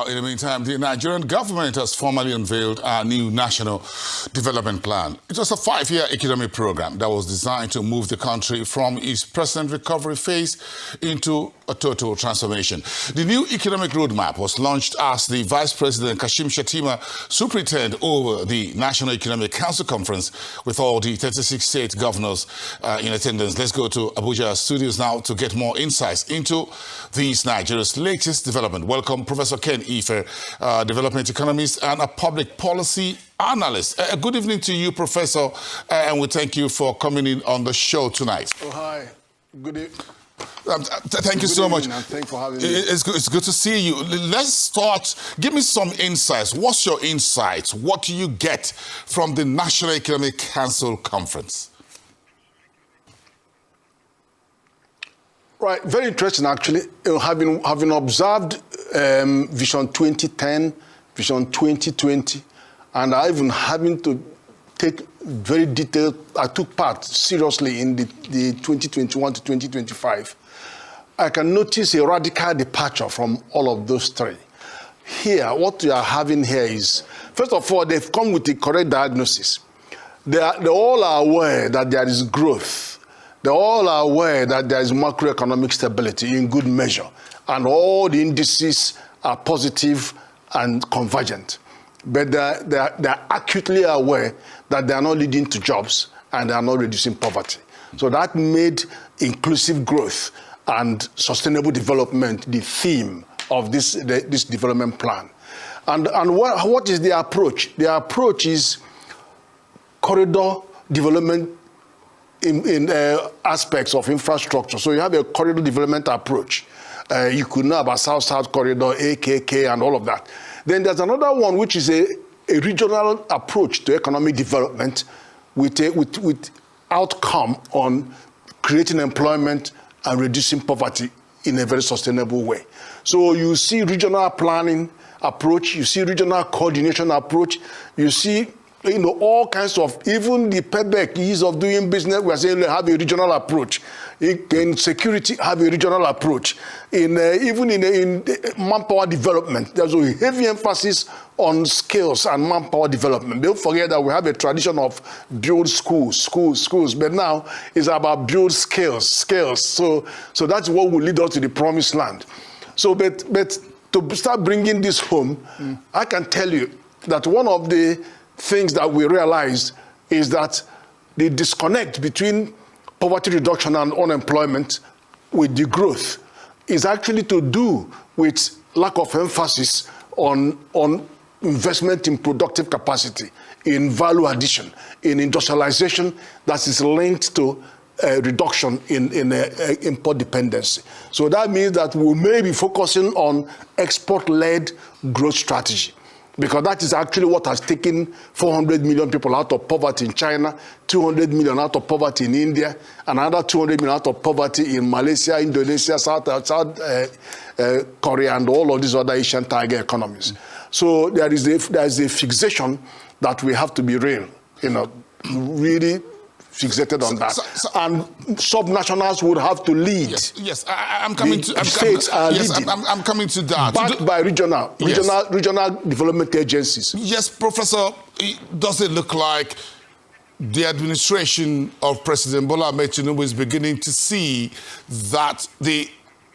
in the meantime, the Nigerian government has formally unveiled a new national development plan. It was a 5-year economic program that was designed to move the country from its present recovery phase into a total transformation. The new economic roadmap was launched as the Vice President Kashim Shettima superintended over the National Economic Council Conference with all the 36 state governors in attendance. Let's go to Abuja studios now to get more insights into these Nigeria's latest development. Welcome, Professor Ken Ife, development economist and a public policy analyst. Good evening to you, Professor, and we thank you for coming in on the show tonight. Oh, hi. Good evening. Thank you so much. Thanks for having me. It's good to see you. Let's start. Give me some insights. What's your insights? What do you get from the National Economic Council Conference? Right, very interesting actually. Having observed Vision 2010, Vision 2020, and I even having to take very detailed, I took part seriously in the 2021 to 2025. I can notice a radical departure from all of those three. Here, what we are having here is, first of all, they've come with the correct diagnosis. They all are aware that there is growth. They all are aware that there is macroeconomic stability in good measure, and all the indices are positive and convergent. But they're acutely aware that they are not leading to jobs and they are not reducing poverty. So that made inclusive growth and sustainable development the theme of this development plan. And what is the approach? The approach is corridor development in aspects of infrastructure. So you have a corridor development approach. You could know about South-South corridor, AKK, and all of that. Then there's another one, which is a regional approach to economic development with outcome on creating employment and reducing poverty in a very sustainable way. So you see regional planning approach, you see regional coordination approach, you see all kinds of, even the PEBEC, ease of doing business, we are saying have a regional approach. In security, have a regional approach. Even in manpower development, there's a heavy emphasis on skills and manpower development. Don't forget that we have a tradition of build schools, but now it's about build skills. So that's what will lead us to the promised land. So, but to start bringing this home, I can tell you that one of the things that we realized is that the disconnect between poverty reduction and unemployment with the growth is actually to do with lack of emphasis on investment in productive capacity, in value addition, in industrialization that is linked to reduction in import dependency. So that means that we may be focusing on export-led growth strategy, because that is actually what has taken 400 million people out of poverty in China, 200 million out of poverty in India, and another 200 million out of poverty in Malaysia, Indonesia, South Korea, and all of these other Asian tiger economies. So there is a fixation that we have to be real, really fixated on that. And subnationals would have to lead. Yes, I'm coming to. States are leading. I'm coming to that. Backed by regional development agencies. Yes, Professor. Does it look like the administration of President Bola Ahmed Tinubu is beginning to see that the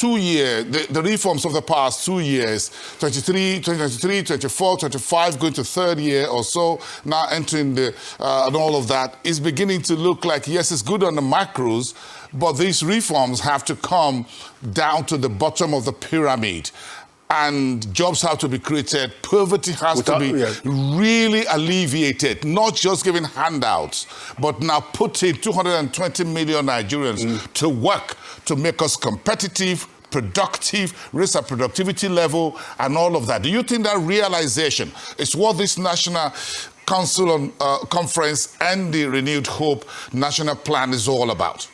reforms of the past 2 years, 2023, 24, 25, going to third year or so, now entering and all of that, is beginning to look like, yes, it's good on the macros, but these reforms have to come down to the bottom of the pyramid. And jobs have to be created, poverty has to be really alleviated, not just giving handouts, but now putting 220 million Nigerians to work to make us competitive, productive, raise our productivity level, and all of that. Do you think that realization is what this National Council Conference and the Renewed Hope National Plan is all about?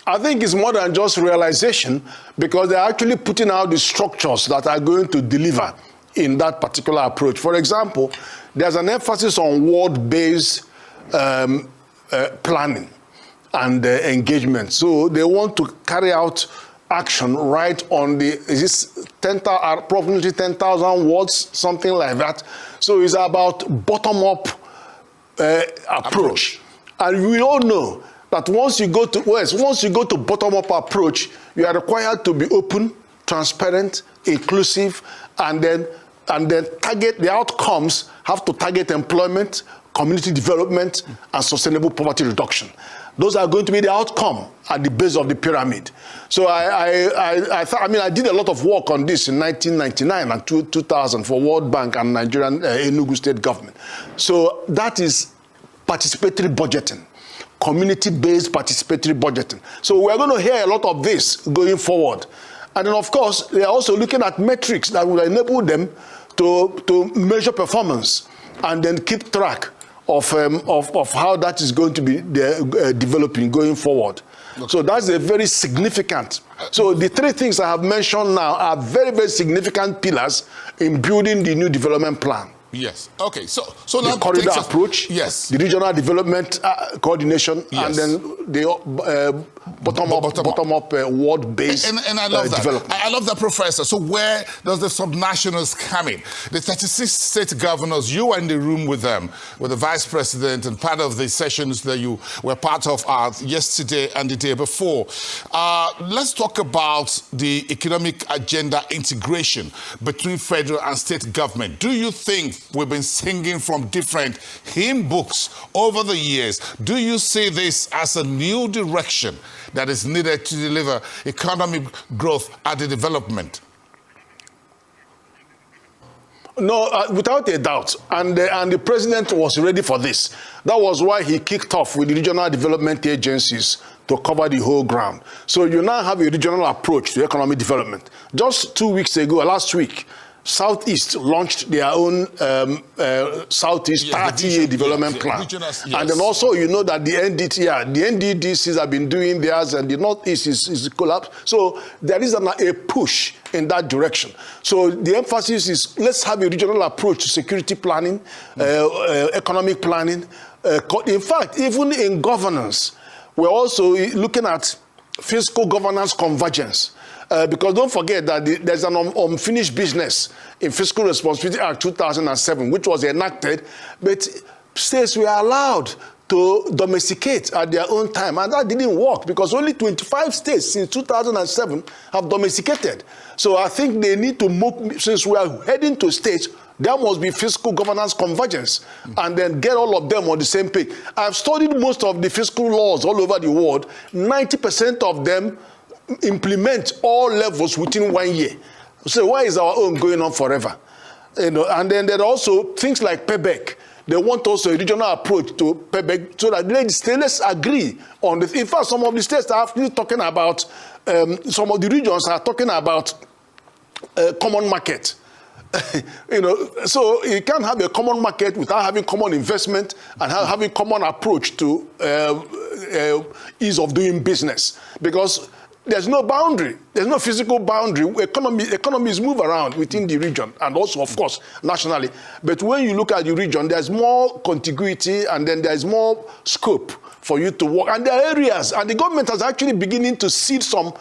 I think it's more than just realization, because they're actually putting out the structures that are going to deliver in that particular approach. For example, there's an emphasis on world-based planning and engagement. So they want to carry out action right on the, is this 10,000, approximately 10,000 words, something like that. So it's about bottom-up approach. And we all know that once you go to bottom-up approach, you are required to be open, transparent, inclusive, and then target the outcomes have to target employment, community development, and sustainable poverty reduction. Those are going to be the outcome at the base of the pyramid. So I did a lot of work on this in 1999 and 2000 for World Bank and Nigerian Enugu state government. So that is participatory budgeting, community-based participatory budgeting. So we're going to hear a lot of this going forward. And then, of course, they are also looking at metrics that will enable them to measure performance and then keep track of how that is going to be developing going forward. Okay. So that's a very significant. So the three things I have mentioned now are very, very significant pillars in building the new development plan. Yes. Okay. So the corridor approach. Yes. The regional development coordination. Yes. And then the bottom-up ward-based and I love that. Development. I love that, Professor. So where does the subnationals come in? The 36 state governors, you were in the room with them, with the vice president, and part of the sessions that you were part of yesterday and the day before. Let's talk about the economic agenda integration between federal and state government. Do you think we've been singing from different hymn books over the years? Do you see this as a new direction that is needed to deliver economic growth and the development? No, without a doubt. And the president was ready for this. That was why he kicked off with the regional development agencies to cover the whole ground. So you now have a regional approach to economic development. Just 2 weeks ago, last week, Southeast launched their own Southeast 30-year development plan. Yes. And then also, you know that the NDDCs have been doing theirs, and the Northeast is collapsed. So there is a push in that direction. So the emphasis is, let's have a regional approach to security planning, economic planning. In fact, even in governance, we're also looking at fiscal governance convergence. Because don't forget that there's an unfinished business in Fiscal Responsibility Act 2007, which was enacted, but states were allowed to domesticate at their own time, and that didn't work because only 25 states since 2007 have domesticated. So I think they need to move, since we are heading to states, there must be fiscal governance convergence, and then get all of them on the same page. I've studied most of the fiscal laws all over the world. 90% of them implement all levels within 1 year. So why is our own going on forever? You know, and then there are also things like payback. They want also a regional approach to payback so that the states agree on this. In fact, some of the states are actually talking about, some of the regions are talking about common market. You know, so you can't have a common market without having common investment and having common approach to ease of doing business, because there's no boundary. There's no physical boundary. Economies move around within the region and also, of course, nationally. But when you look at the region, there's more contiguity and then there's more scope for you to work. And there are areas, and the government is actually beginning to seed some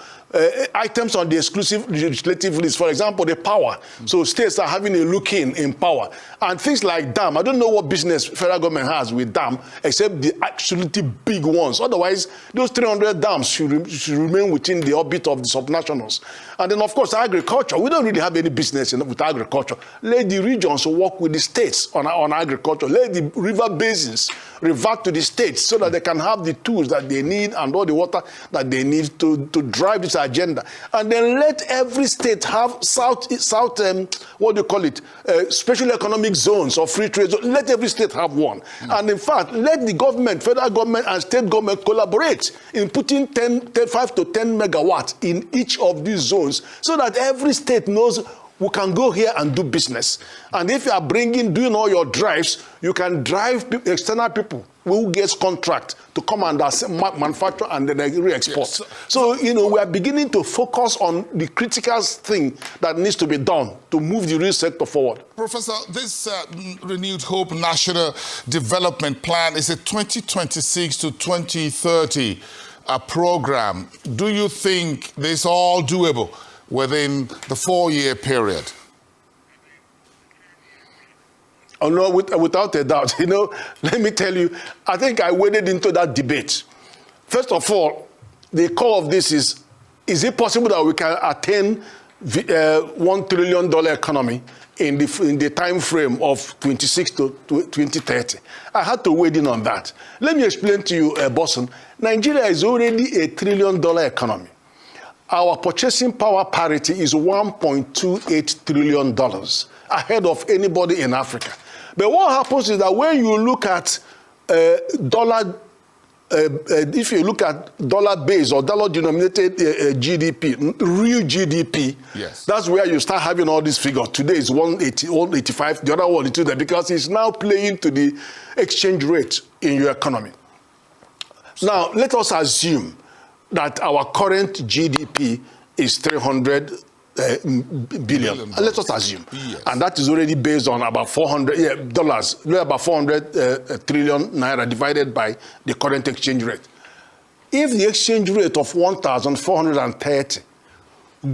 items on the exclusive legislative list. For example, the power. So states are having a look in power. And things like dam. I don't know what business federal government has with dam, except the absolutely big ones. Otherwise, those 300 dams should remain within the orbit of the subnationals. And then, of course, agriculture. We don't really have any business with agriculture. Let the regions work with the states on agriculture. Let the river basins revert to the states so that they can have the tools that they need and all the water that they need to drive this agenda. And then let every state have special economic zones or free trade zones. Let every state have one. And in fact, let the government, federal government and state government collaborate in putting 5 to 10 megawatts in each of these zones so that every state knows we can go here and do business. And if you are doing all your drives, you can drive external people who gets contract to come and manufacture and then re-export. Yes. So, you know, we are beginning to focus on the critical thing that needs to be done to move the real sector forward. Professor, this Renewed Hope National Development Plan is a 2026 to 2030 a program, do you think this all doable within the 4-year period? Oh, no, without a doubt. Let me tell you, I think I waded into that debate. First of all, the core of this is it possible that we can attain $1 trillion economy in the time frame of 26 to 2030? I had to wade in on that. Let me explain to you, Boston. Nigeria is already a $1 trillion economy. Our purchasing power parity is $1.28 trillion, ahead of anybody in Africa. But what happens is that when you look at if you look at dollar-based or dollar-denominated GDP, real GDP, yes, that's where you start having all these figures. Today is 180, 185, the other one is 2 there, because it's now playing to the exchange rate in your economy. Now, let us assume that our current GDP is 300 billion. Let us assume. Yes. And that is already based on about $400 about 400 trillion naira divided by the current exchange rate. If the exchange rate of 1,430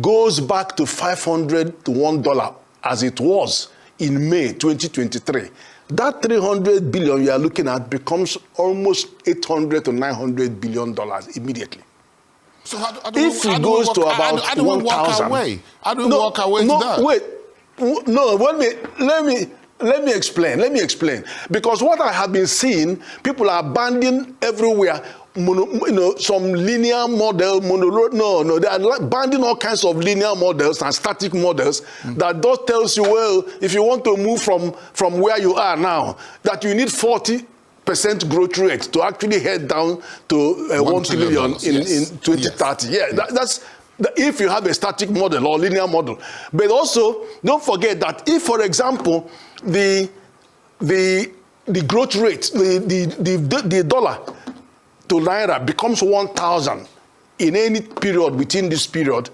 goes back to 500 to $1 as it was in May 2023, that 300 billion you are looking at becomes almost 800 to 900 billion dollars immediately. So how if it goes to about 1,000, how do we walk away to that? Wait, no. Let me explain. Because what I have been seeing, people are banding everywhere. Some linear model, they are banding all kinds of linear models and static models that just tells you, well, if you want to move from where you are now, that you need 40% growth rate to actually head down to 1 trillion in 2030. Yes. Yeah, that's if you have a static model or linear model. But also, don't forget that if, for example, the growth rate, the dollar to naira becomes 1,000 in any period within this period,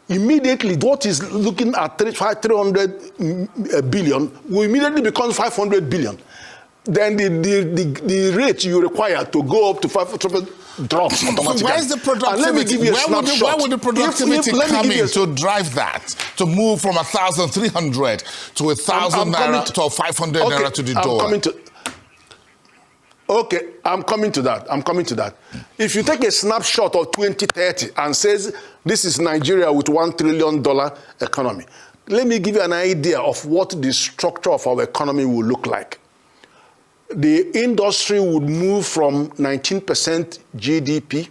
immediately what is looking at 300 billion will immediately become 500 billion. Then the rate you require to go up to 500 drops automatically. So where's the productivity? And let me give you a snapshot. Where would the productivity come in to drive that? To move from 1,300 to 1,000 naira to 500 naira to the dollar? I'm coming to that. If you take a snapshot of 2030 and says this is Nigeria with $1 trillion economy, let me give you an idea of what the structure of our economy will look like. The industry would move from 19% GDP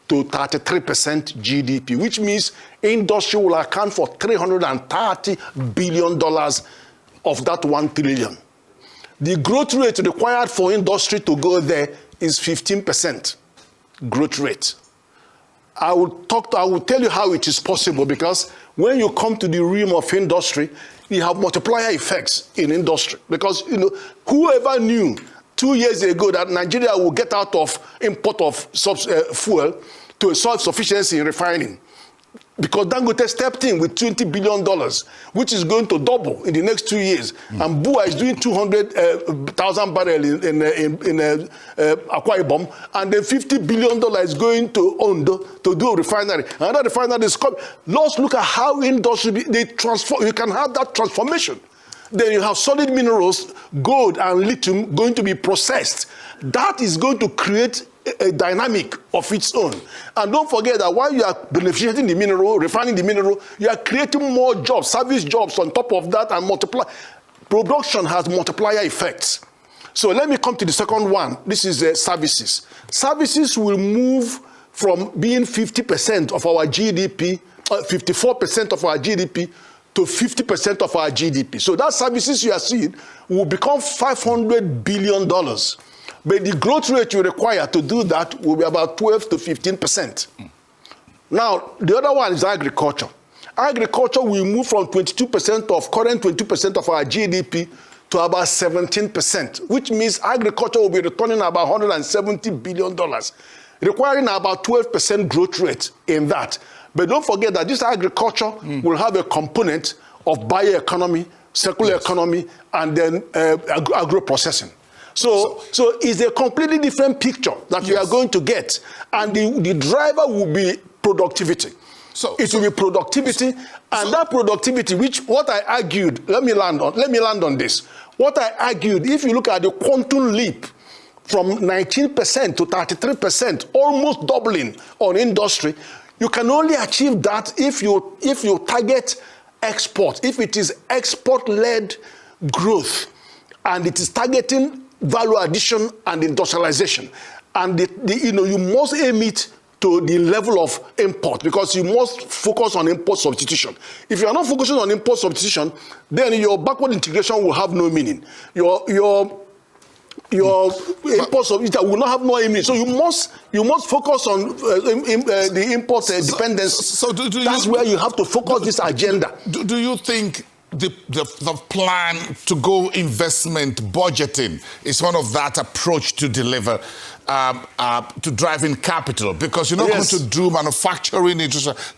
to 33% GDP, which means industry will account for $330 billion of that 1 trillion. The growth rate required for industry to go there is 15% growth rate. I will tell you how it is possible, because when you come to the realm of industry, you have multiplier effects in industry. Because whoever knew 2 years ago that Nigeria will get out of import of fuel to a self-sufficiency in refining, because Dangote stepped in with $20 billion, which is going to double in the next 2 years. And BUA is doing 200,000 barrels in Akwa Ibom, and then $50 billion is going to Ondo to do a refinery. Another refinery is coming. Let's look at how industry, you can have that transformation. Then you have solid minerals, gold and lithium going to be processed. That is going to create a dynamic of its own. And don't forget that while you are beneficiating the mineral, refining the mineral, you are creating more jobs, service jobs on top of that, and multiply. Production has multiplier effects. So let me come to the second one. This is services. Services will move from being 50% of our GDP, 54% of our GDP, to 50% of our GDP. So that services you are seeing will become $500 billion. But the growth rate you require to do that will be about 12 to 15%. Now, the other one is agriculture. Agriculture will move from 22% of current 22% of our GDP to about 17%, which means agriculture will be returning about $170 billion, requiring about 12% growth rate in that. But don't forget that this agriculture will have a component of bioeconomy, circular economy, and then agro-processing. So it's a completely different picture that we are going to get. And the driver will be productivity. It will be productivity, and that productivity, which what I argued, let me land on this. What I argued, if you look at the quantum leap from 19% to 33%, almost doubling on industry, you can only achieve that if you target export, if it is export-led growth, and it is targeting value addition and industrialization. And you must aim it to the level of import, because you must focus on import substitution. If you are not focusing on import substitution, then your backward integration will have no meaning. Your import substitution will not have no meaning. So you must focus on the import dependence. So that's where you have to focus this agenda. Do you think the plan to go investment budgeting is one of that approach to deliver, to drive in capital? Because you're not going to do manufacturing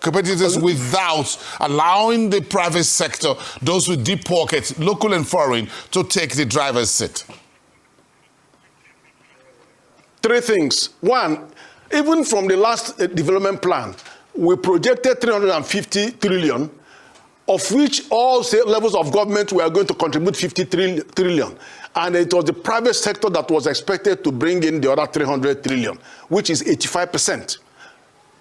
competitors without allowing the private sector, those with deep pockets, local and foreign, to take the driver's seat. Three things. One, even from the last development plan, we projected 350 trillion, of which all levels of government were going to contribute 50 trillion. And it was the private sector that was expected to bring in the other 300 trillion, which is 85%.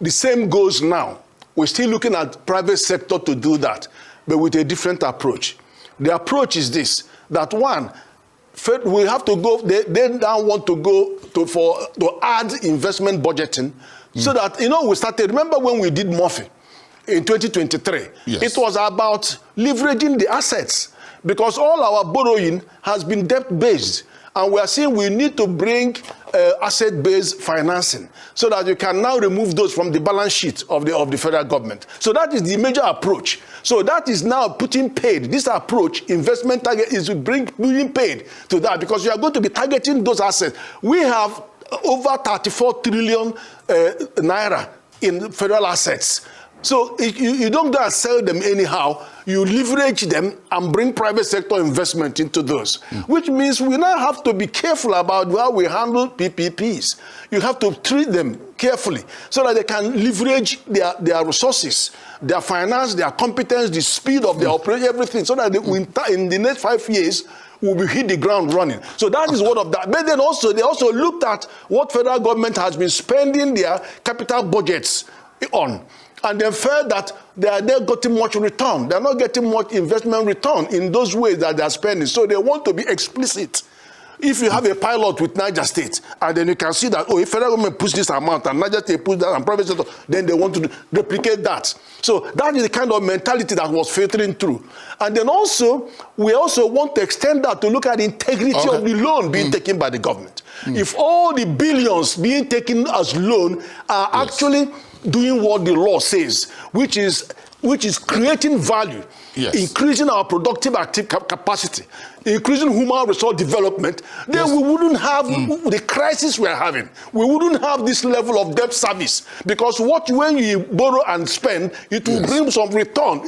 The same goes now. We're still looking at private sector to do that, but with a different approach. The approach is this, that one, we have to go, they now want to go to add investment budgeting, so that, we started, remember when we did Murphy? In 2023, it was about leveraging the assets, because all our borrowing has been debt-based, and we are saying we need to bring asset-based financing so that you can now remove those from the balance sheet of the federal government. So that is the major approach. So that is now putting paid. This approach, investment target, is to being paid to that, because you are going to be targeting those assets. We have over 34 trillion naira in federal assets. So you don't go and sell them anyhow. You leverage them and bring private sector investment into those, which means we now have to be careful about how we handle PPPs. You have to treat them carefully so that they can leverage their resources, their finance, their competence, the speed of their operation, everything, so that in the next 5 years, will be hit the ground running. So that is one of that. But then also, they also looked at what federal government has been spending their capital budgets on, and they felt that they are not getting much return. They are not getting much investment return in those ways that they are spending. So they want to be explicit. If you have a pilot with Niger State, and then you can see that, if federal government puts this amount, and Niger State puts that, and private sector, then they want to replicate that. So that is the kind of mentality that was filtering through. And then also, we also want to extend that to look at the integrity of the loan being taken by the government. If all the billions being taken as loan are actually doing what the law says, which is creating value, increasing our productive capacity, increasing human resource development, then we wouldn't have the crisis we're having. We wouldn't have this level of debt service, because when you borrow and spend, it will bring some return,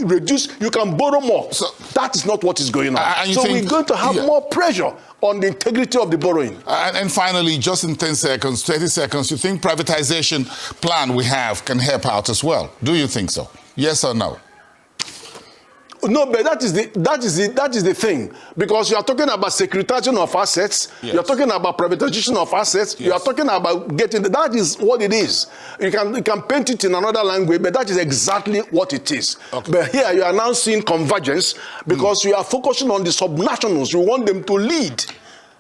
you can borrow more. So that is not what is going on. So we're going to have more pressure on the integrity of the borrowing. And finally, just in 10 seconds, 20 seconds, you think privatization plan we have can help out as well? Do you think so? Yes or no? No, but that is the thing, because you are talking about securitization of assets, you are talking about privatization of assets, you are talking about that is what it is. You can paint it in another language, but that is exactly what it is. But here you are now seeing convergence, because you are focusing on the subnationals. You want them to lead.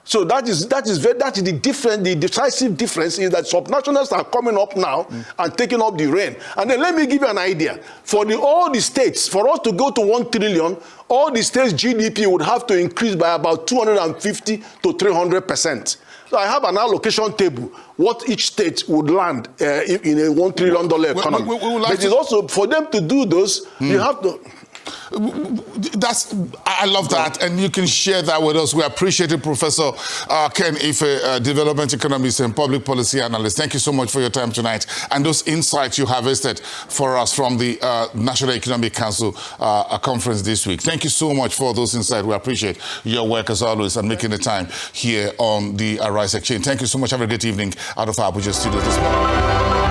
So that is the decisive difference, is that subnationals are coming up now and taking up the reign. And then let me give you an idea. For all the states, for us to go to 1 trillion, all the states' GDP would have to increase by about 250 to 300%. So I have an allocation table, what each state would land in a $1 trillion economy. But it's also, for them to do those, you have to... I love that, and you can share that with us. We appreciate it, Professor Ken Ife, development economist and public policy analyst. Thank you so much for your time tonight and those insights you harvested for us from the National Economic Council conference this week. Thank you so much for those insights. We appreciate your work as always and making the time here on the Arise Exchange. Thank you so much. Have a great evening out of our Abuja studios this morning.